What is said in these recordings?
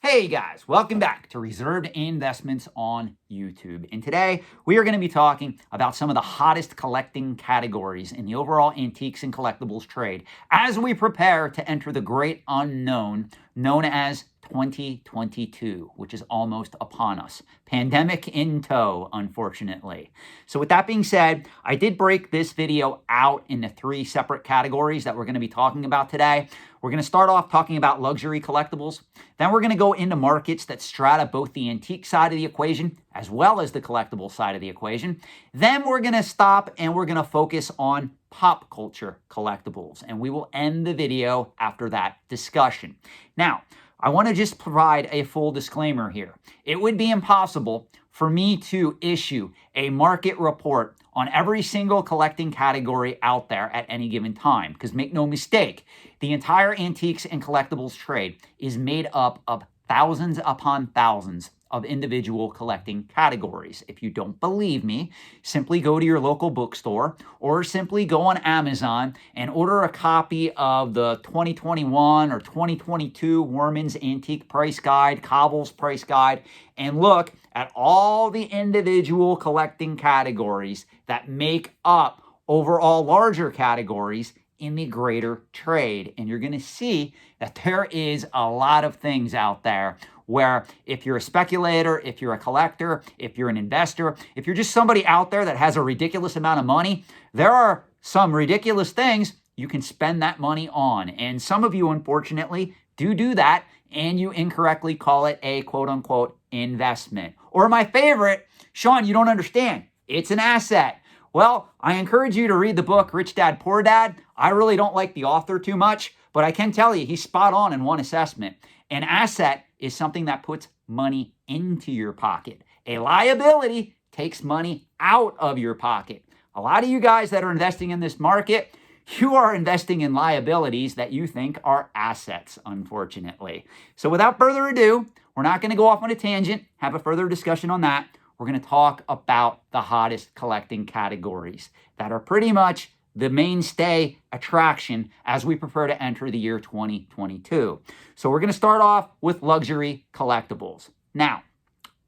Hey guys, welcome back to Reserved Investments on YouTube. And today we are going to be talking about some of the hottest collecting categories in the overall antiques and collectibles trade as we prepare to enter the great unknown known as 2022, which is almost upon us. Pandemic in tow, unfortunately. So with that being said, I did break this video out into 3 separate categories that we're going to be talking about today. We're going to start off talking about luxury collectibles. Then we're going to go into markets that strata both the antique side of the equation as well as the collectible side of the equation. Then we're going to stop and we're going to focus on pop culture collectibles. And we will end the video after that discussion. Now, I want to just provide a full disclaimer here. It would be impossible for me to issue a market report on every single collecting category out there at any given time. Because make no mistake, the entire antiques and collectibles trade is made up of thousands upon thousands of individual collecting categories. If you don't believe me, simply go to your local bookstore or simply go on Amazon and order a copy of the 2021 or 2022 Worman's Antique Price Guide, Cobble's Price Guide, and look at all the individual collecting categories that make up overall larger categories in the greater trade. And you're going to see that there is a lot of things out there where if you're a speculator, if you're a collector, if you're an investor, if you're just somebody out there that has a ridiculous amount of money, there are some ridiculous things you can spend that money on. And some of you, unfortunately, do that, and you incorrectly call it a quote-unquote investment. Or my favorite, Sean, you don't understand. It's an asset. Well, I encourage you to read the book, Rich Dad, Poor Dad. I really don't like the author too much, but I can tell you he's spot on in one assessment. An asset is something that puts money into your pocket. A liability takes money out of your pocket. A lot of you guys that are investing in this market, you are investing in liabilities that you think are assets, unfortunately. So without further ado, we're not going to go off on a tangent, have a further discussion on that. We're going to talk about the hottest collecting categories that are pretty much the mainstay attraction as we prepare to enter the year 2022. So we're going to start off with luxury collectibles. Now,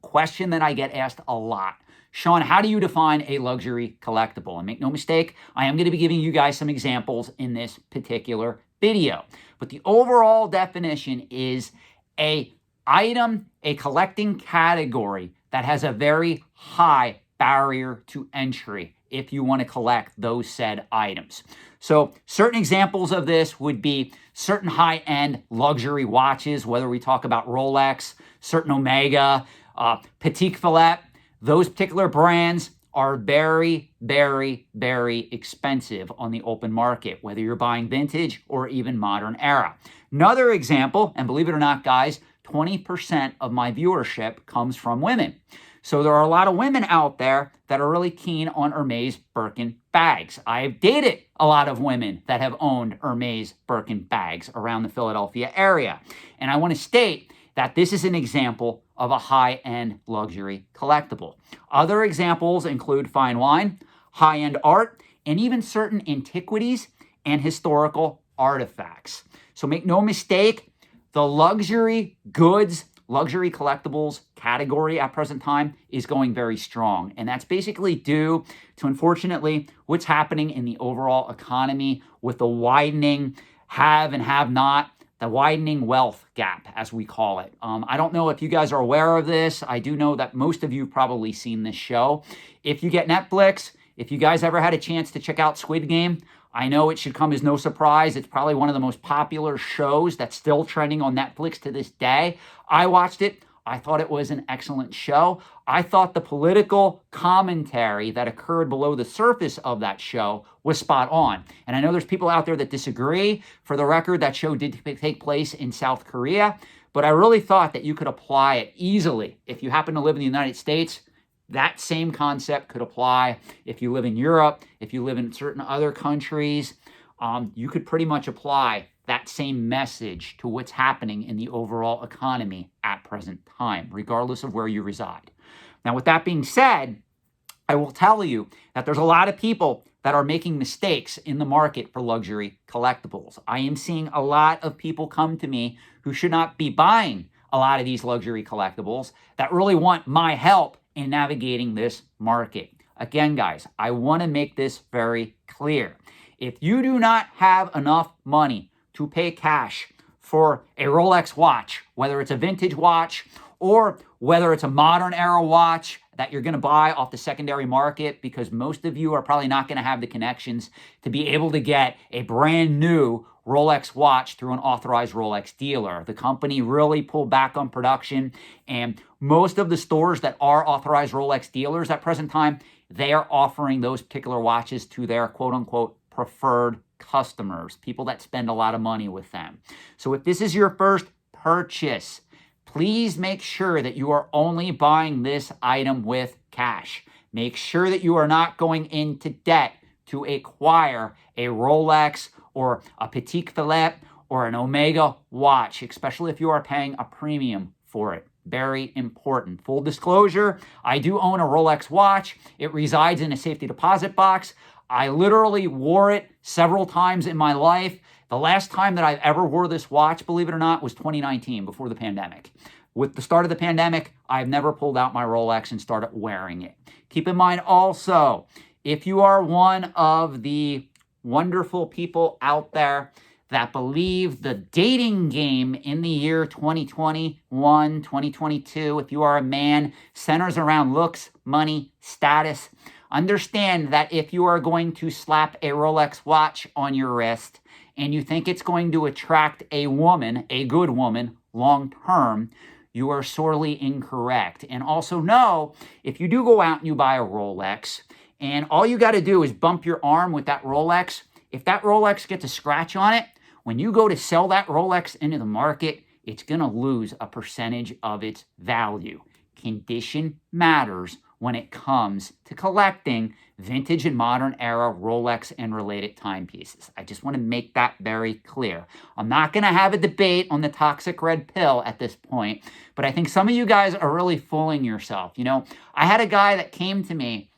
question that I get asked a lot. Sean, how do you define a luxury collectible? And make no mistake, I am going to be giving you guys some examples in this particular video. But the overall definition is a item, a collecting category that has a very high barrier to entry if you want to collect those said items. So certain examples of this would be certain high-end luxury watches, whether we talk about Rolex, certain Omega, Patek Philippe. Those particular brands are very, very, very expensive on the open market, whether you're buying vintage or even modern era. Another example, and believe it or not, guys, 20% of my viewership comes from women. So there are a lot of women out there that are really keen on Hermes Birkin bags. I've dated a lot of women that have owned Hermes Birkin bags around the Philadelphia area. And I want to state that this is an example of a high-end luxury collectible. Other examples include fine wine, high-end art, and even certain antiquities and historical artifacts. So make no mistake, the luxury goods, luxury collectibles category at present time is going very strong. And that's basically due to, unfortunately, what's happening in the overall economy with the widening have and have not, the widening wealth gap, as we call it. I don't know if you guys are aware of this. I do know that most of you have probably seen this show. If you get Netflix, if you guys ever had a chance to check out Squid Game, I know it should come as no surprise. It's probably one of the most popular shows that's still trending on Netflix to this day. I watched it. I thought it was an excellent show. I thought the political commentary that occurred below the surface of that show was spot on. And I know there's people out there that disagree. For the record, that show did take place in South Korea. But I really thought that you could apply it easily. If you happen to live in the United States, that same concept could apply if you live in Europe, if you live in certain other countries. You could pretty much apply that same message to what's happening in the overall economy at present time, regardless of where you reside. Now, with that being said, I will tell you that there's a lot of people that are making mistakes in the market for luxury collectibles. I am seeing a lot of people come to me who should not be buying a lot of these luxury collectibles that really want my help in navigating this market. Again, guys, I want to make this very clear. If you do not have enough money to pay cash for a Rolex watch, whether it's a vintage watch or whether it's a modern era watch that you're going to buy off the secondary market, because most of you are probably not going to have the connections to be able to get a brand new Rolex watch through an authorized Rolex dealer. The company really pulled back on production, and most of the stores that are authorized Rolex dealers at present time, they are offering those particular watches to their quote-unquote preferred customers, people that spend a lot of money with them. So if this is your first purchase, please make sure that you are only buying this item with cash. Make sure that you are not going into debt to acquire a Rolex or a Patek Philippe or an Omega watch, especially if you are paying a premium for it. Very important. Full disclosure, I do own a Rolex watch. It resides in a safety deposit box. I literally wore it several times in my life. The last time that I've ever wore this watch, believe it or not, was 2019, before the pandemic. With the start of the pandemic, I've never pulled out my Rolex and started wearing it. Keep in mind also, if you are one of the wonderful people out there that believe the dating game in the year 2021, 2022, if you are a man, centers around looks, money, status, understand that if you are going to slap a Rolex watch on your wrist and you think it's going to attract a woman, a good woman, long term, you are sorely incorrect. And also know, if you do go out and you buy a Rolex, and all you got to do is bump your arm with that Rolex, if that Rolex gets a scratch on it, when you go to sell that Rolex into the market, it's going to lose a percentage of its value. Condition matters when it comes to collecting vintage and modern era Rolex and related timepieces. I just want to make that very clear. I'm not going to have a debate on the toxic red pill at this point, but I think some of you guys are really fooling yourself. You know, I had a guy that came to me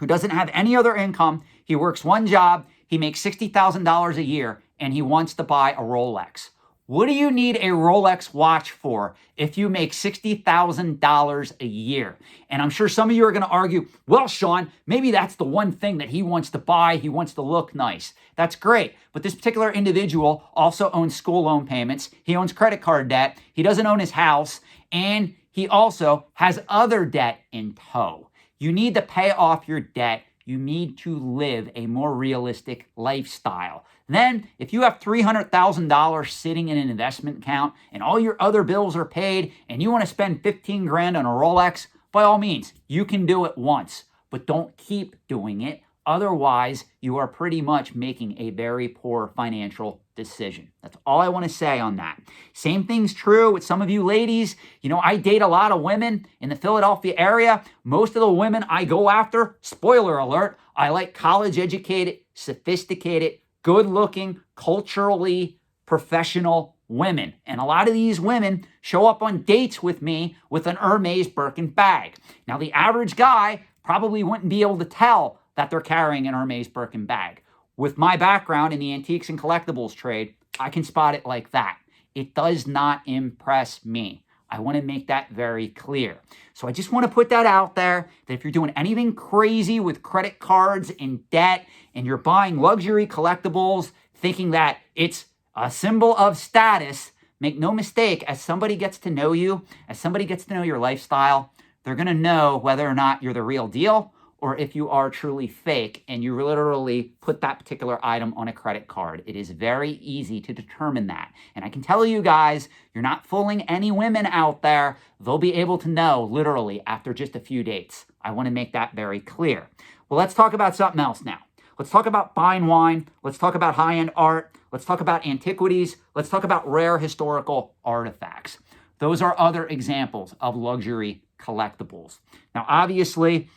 who doesn't have any other income. He works one job. He makes $60,000 a year, and he wants to buy a Rolex. What do you need a Rolex watch for if you make $60,000 a year? And I'm sure some of you are going to argue, well, Sean, maybe that's the one thing that he wants to buy. He wants to look nice. That's great. But this particular individual also owns school loan payments. He owns credit card debt. He doesn't own his house. And he also has other debt in tow. You need to pay off your debt. You need to live a more realistic lifestyle. Then, if you have $300,000 sitting in an investment account and all your other bills are paid and you want to spend 15 grand on a Rolex, by all means, you can do it once, but don't keep doing it. Otherwise, you are pretty much making a very poor financial decision. That's all I want to say on that. Same thing's true with some of you ladies. You know, I date a lot of women in the Philadelphia area. Most of the women I go after, spoiler alert, I like college educated, sophisticated, good-looking, culturally professional women. And a lot of these women show up on dates with me with an Hermes Birkin bag. Now, the average guy probably wouldn't be able to tell that they're carrying an Hermes Birkin bag. With my background in the antiques and collectibles trade, I can spot it like that. It does not impress me. I want to make that very clear. So I just want to put that out there, that if you're doing anything crazy with credit cards and debt, and you're buying luxury collectibles thinking that it's a symbol of status, make no mistake, as somebody gets to know you, as somebody gets to know your lifestyle, they're going to know whether or not you're the real deal or if you are truly fake and you literally put that particular item on a credit card. It is very easy to determine that. And I can tell you guys, you're not fooling any women out there. They'll be able to know literally after just a few dates. I want to make that very clear. Well, let's talk about something else now. Let's talk about fine wine. Let's talk about high-end art. Let's talk about antiquities. Let's talk about rare historical artifacts. Those are other examples of luxury collectibles. Now, obviously,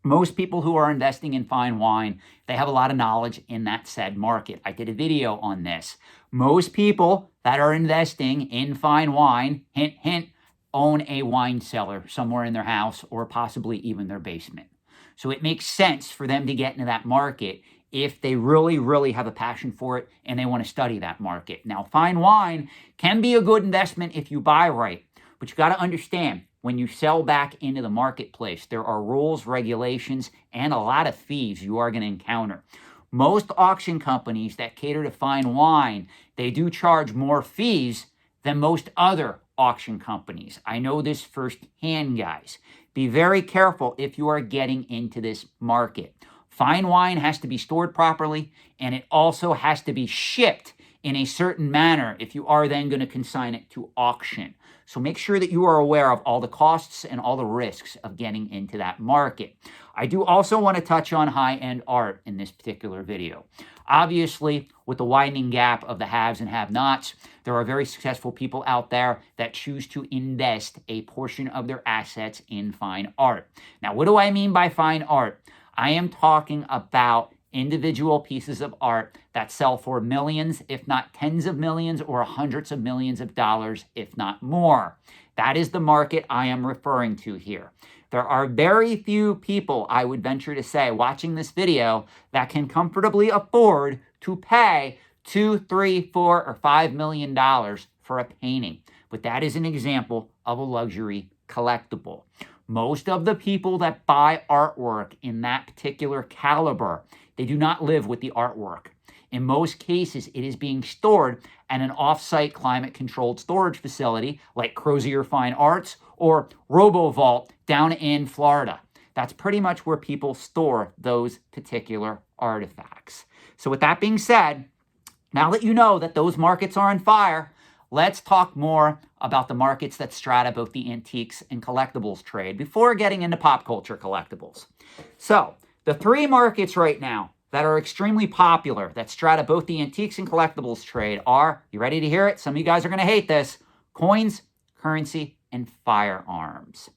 most people who are investing in fine wine, they have a lot of knowledge in that said market. I did a video on this. Most people that are investing in fine wine, hint, hint, own a wine cellar somewhere in their house or possibly even their basement. So it makes sense for them to get into that market if they really, really have a passion for it and they want to study that market. Now, fine wine can be a good investment if you buy right. But you got to understand, when you sell back into the marketplace, there are rules, regulations, and a lot of fees you are going to encounter. Most auction companies that cater to fine wine, they do charge more fees than most other auction companies. I know this firsthand, guys. Be very careful if you are getting into this market. Fine wine has to be stored properly, and it also has to be shipped in a certain manner if you are then going to consign it to auction. So make sure that you are aware of all the costs and all the risks of getting into that market. I do also want to touch on high-end art in this particular video. Obviously, with the widening gap of the haves and have-nots, there are very successful people out there that choose to invest a portion of their assets in fine art. Now, what do I mean by fine art? I am talking about individual pieces of art that sell for millions, if not tens of millions, or hundreds of millions of dollars, if not more. That is the market I am referring to here. There are very few people, I would venture to say, watching this video that can comfortably afford to pay $2, $3, $4, or $5 million for a painting. But that is an example of a luxury collectible. Most of the people that buy artwork in that particular caliber, they do not live with the artwork. In most cases, it is being stored at an off-site climate-controlled storage facility like Crozier Fine Arts or RoboVault down in Florida. That's pretty much where people store those particular artifacts. So with that being said, now that you know that those markets are on fire, let's talk more about the markets that strata both the antiques and collectibles trade before getting into pop culture collectibles. So the three markets right now that are extremely popular that strata both the antiques and collectibles trade are, you ready to hear it? Some of you guys are going to hate this: coins, currency, and firearms.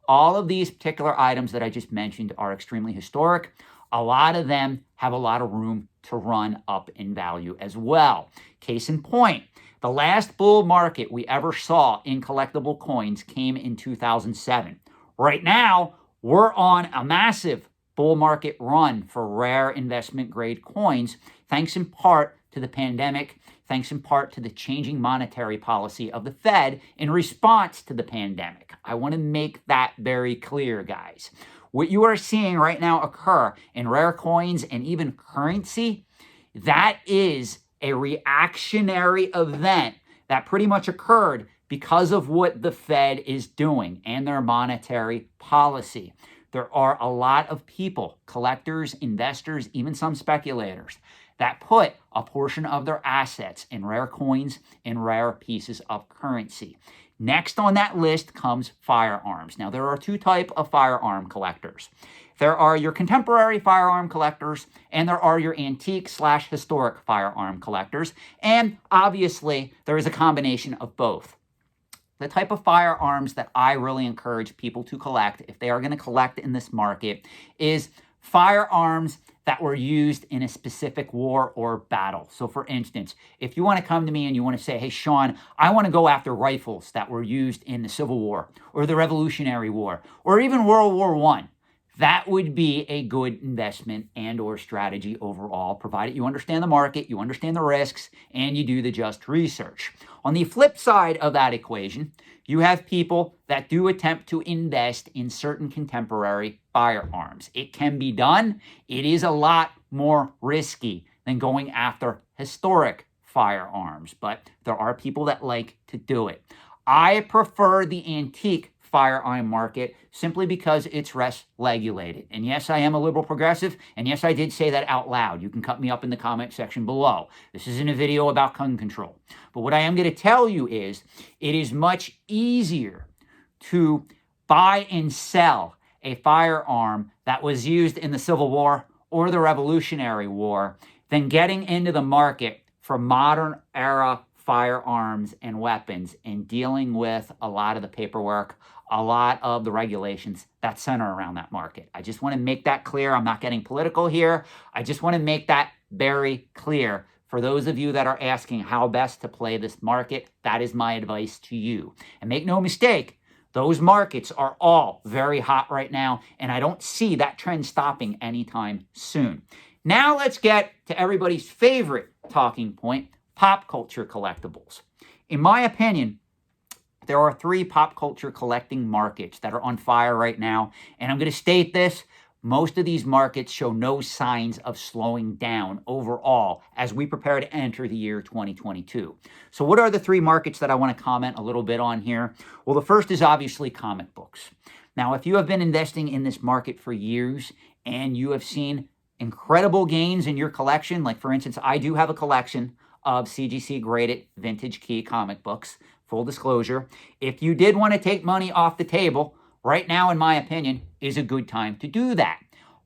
All of these particular items that I just mentioned are extremely historic. A lot of them have a lot of room to run up in value as well. Case in point, the last bull market we ever saw in collectible coins came in 2007. Right now, we're on a massive bull market run for rare investment grade coins, thanks in part to the pandemic, thanks in part to the changing monetary policy of the Fed in response to the pandemic. I want to make that very clear, guys. What you are seeing right now occur in rare coins and even currency, that is a reactionary event that pretty much occurred because of what the Fed is doing and their monetary policy. There are a lot of people, collectors, investors, even some speculators, that put a portion of their assets in rare coins and rare pieces of currency. Next on that list comes firearms. Now, there are two types of firearm collectors. There are your contemporary firearm collectors, and there are your antique/historic firearm collectors. And obviously, there is a combination of both. The type of firearms that I really encourage people to collect, if they are going to collect in this market, is firearms that were used in a specific war or battle. So for instance, if you want to come to me and you want to say, hey, Sean, I want to go after rifles that were used in the Civil War or the Revolutionary War or even World War I, that would be a good investment and or strategy overall, provided you understand the market, you understand the risks, and you do the just research. On the flip side of that equation, you have people that do attempt to invest in certain contemporary firearms. It can be done. It is a lot more risky than going after historic firearms, but there are people that like to do it. I prefer the antique firearm market simply because it's less regulated. And yes, I am a liberal progressive, and yes, I did say that out loud. You can cut me up in the comment section below. This isn't a video about gun control. But what I am going to tell you is it is much easier to buy and sell a firearm that was used in the Civil War or the Revolutionary War than getting into the market for modern era firearms and weapons and dealing with a lot of the paperwork, a lot of the regulations that center around that market. I just want to make that clear. I'm not getting political here. I just want to make that very clear. For those of you that are asking how best to play this market, that is my advice to you. And make no mistake, those markets are all very hot right now, and I don't see that trend stopping anytime soon. Now let's get to everybody's favorite talking point, pop culture collectibles. In my opinion, There are three pop culture collecting markets that are on fire right now. And I'm going to state this. Most of these markets show no signs of slowing down overall as we prepare to enter the year 2022. So what are the three markets that I want to comment a little bit on here? Well, the first is obviously comic books. Now, if you have been investing in this market for years and you have seen incredible gains in your collection, like for instance, I do have a collection of CGC graded vintage key comic books. Full disclosure, if you did want to take money off the table, right now, in my opinion, is a good time to do that.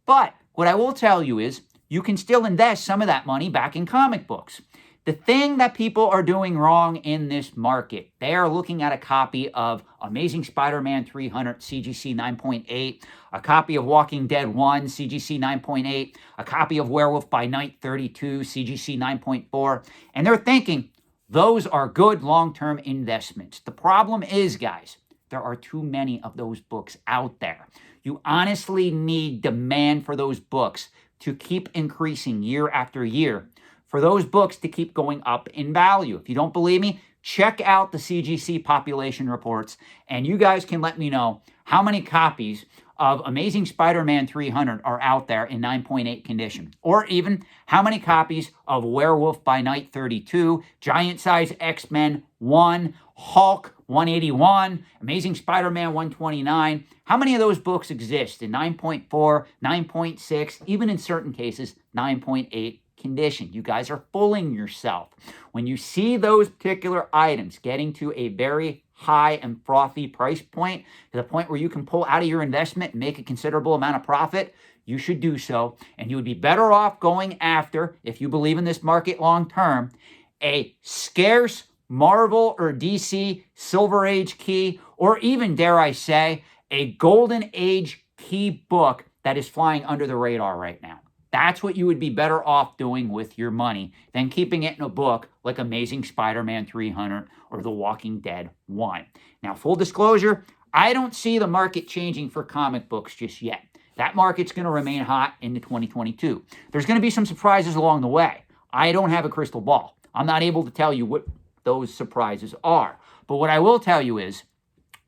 But what I will tell you is you can still invest some of that money back in comic books. The thing that people are doing wrong in this market, they are looking at a copy of Amazing Spider-Man 300 CGC 9.8, a copy of Walking Dead 1 CGC 9.8, a copy of Werewolf by Night 32 CGC 9.4, and they're thinking those are good long-term investments. The problem is, guys, there are too many of those books out there. You honestly need demand for those books to keep increasing year after year, for those books to keep going up in value. If you don't believe me, check out the CGC population reports, and you guys can let me know how many copies of Amazing Spider-Man 300 are out there in 9.8 condition, or even how many copies of Werewolf by Night 32, Giant Size X-Men 1, Hulk 181, Amazing Spider-Man 129. How many of those books exist in 9.4, 9.6, even in certain cases, 9.8 condition? You guys are fooling yourself. When you see those particular items getting to a very high and frothy price point, to the point where you can pull out of your investment and make a considerable amount of profit, you should do so. And you would be better off going after, if you believe in this market long term, a scarce Marvel or DC Silver Age key, or even, dare I say, a Golden Age key book that is flying under the radar right now. That's what you would be better off doing with your money than keeping it in a book like Amazing Spider-Man 300 or The Walking Dead 1. Now, full disclosure, I don't see the market changing for comic books just yet. That market's going to remain hot into 2022. There's going to be some surprises along the way. I don't have a crystal ball. I'm not able to tell you what those surprises are. But what I will tell you is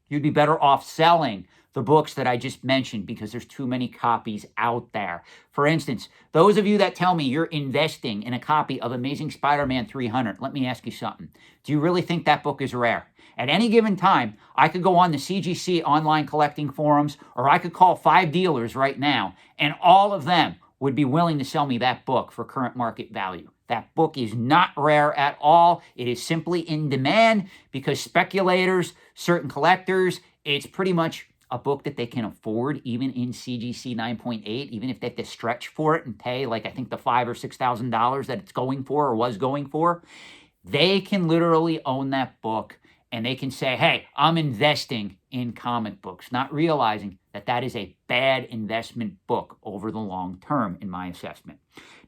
you'd be better off selling the books that I just mentioned because there's too many copies out there. For instance, those of you that tell me you're investing in a copy of Amazing Spider-Man 300, let me ask you something. Do you really think that book is rare? At any given time, I could go on the CGC online collecting forums, or I could call 5 dealers right now, and all of them would be willing to sell me that book for current market value. That book is not rare at all. It is simply in demand because speculators, certain collectors, it's pretty much a book that they can afford, even in CGC 9.8, even if they have to stretch for it and pay, like, I think the $5,000 or $6,000 that it's going for or was going for. They can literally own that book and they can say, hey, I'm investing in comic books, not realizing that that is a bad investment book over the long term, in my assessment.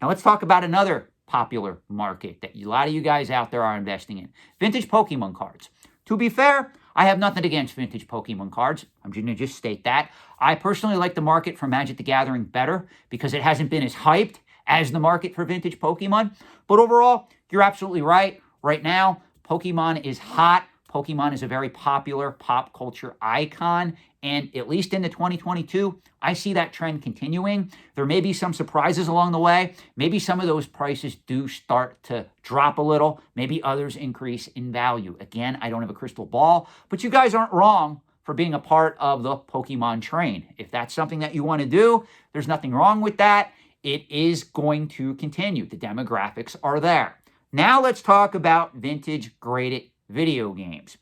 Now, let's talk about another popular market that a lot of you guys out there are investing in: vintage Pokemon cards. To be fair, I have nothing against vintage Pokemon cards. I'm going to just state that. I personally like the market for Magic the Gathering better because it hasn't been as hyped as the market for vintage Pokemon. But overall, you're absolutely right. Right now, Pokemon is hot. Pokemon is a very popular pop culture icon. And at least into 2022, I see that trend continuing. There may be some surprises along the way. Maybe some of those prices do start to drop a little. Maybe others increase in value. Again, I don't have a crystal ball, but you guys aren't wrong for being a part of the Pokemon train. If that's something that you want to do, there's nothing wrong with that. It is going to continue. The demographics are there. Now let's talk about vintage graded video games.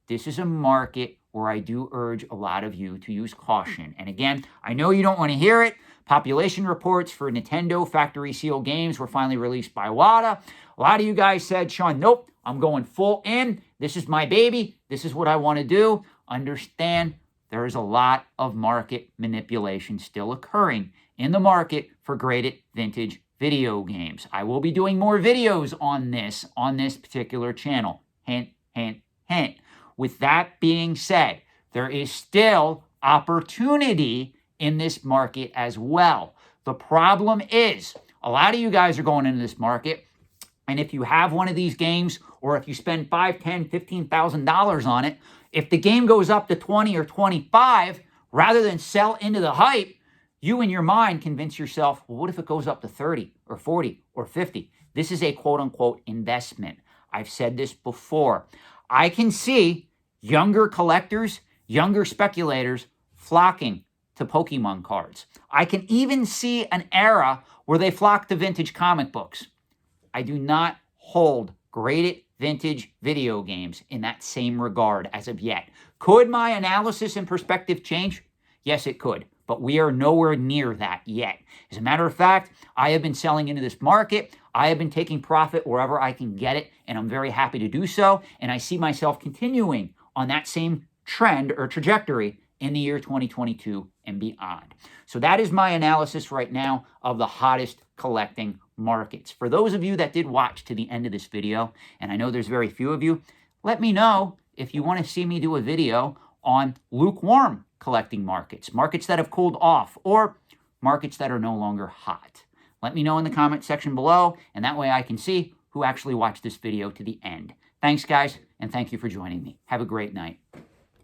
This is a market where I do urge a lot of you to use caution. And again, I know you don't want to hear it. Population reports for Nintendo factory seal games were finally released by WADA. A lot of you guys said, Sean, nope, I'm going full in. This is my baby. This is what I want to do. Understand there is a lot of market manipulation still occurring in the market for graded vintage video games. I will be doing more videos on this particular channel. Hint, hint, hint. With that being said, there is still opportunity in this market as well. The problem is, a lot of you guys are going into this market, and if you have one of these games, or if you spend $5,000, $10,000, $15,000 on it, If the game goes up to 20 or 25, rather than sell into the hype, you in your mind convince yourself, well, what if it goes up to 30 or 40 or 50? This is a quote unquote investment. I've said this before. I can see younger collectors, younger speculators flocking to Pokemon cards. I can even see an era where they flock to vintage comic books. I do not hold graded vintage video games in that same regard as of yet. Could my analysis and perspective change? Yes, it could, but we are nowhere near that yet. As a matter of fact, I have been selling into this market. I have been taking profit wherever I can get it, and I'm very happy to do so. And I see myself continuing on that same trend or trajectory in the year 2022 and beyond. So that is my analysis right now of the hottest collecting markets. For those of you that did watch to the end of this video, and I know there's very few of you, let me know if you want to see me do a video on lukewarm collecting markets, markets that have cooled off, or markets that are no longer hot. Let me know in the comment section below, and that way I can see who actually watched this video to the end. Thanks, guys, and thank you for joining me. Have a great night.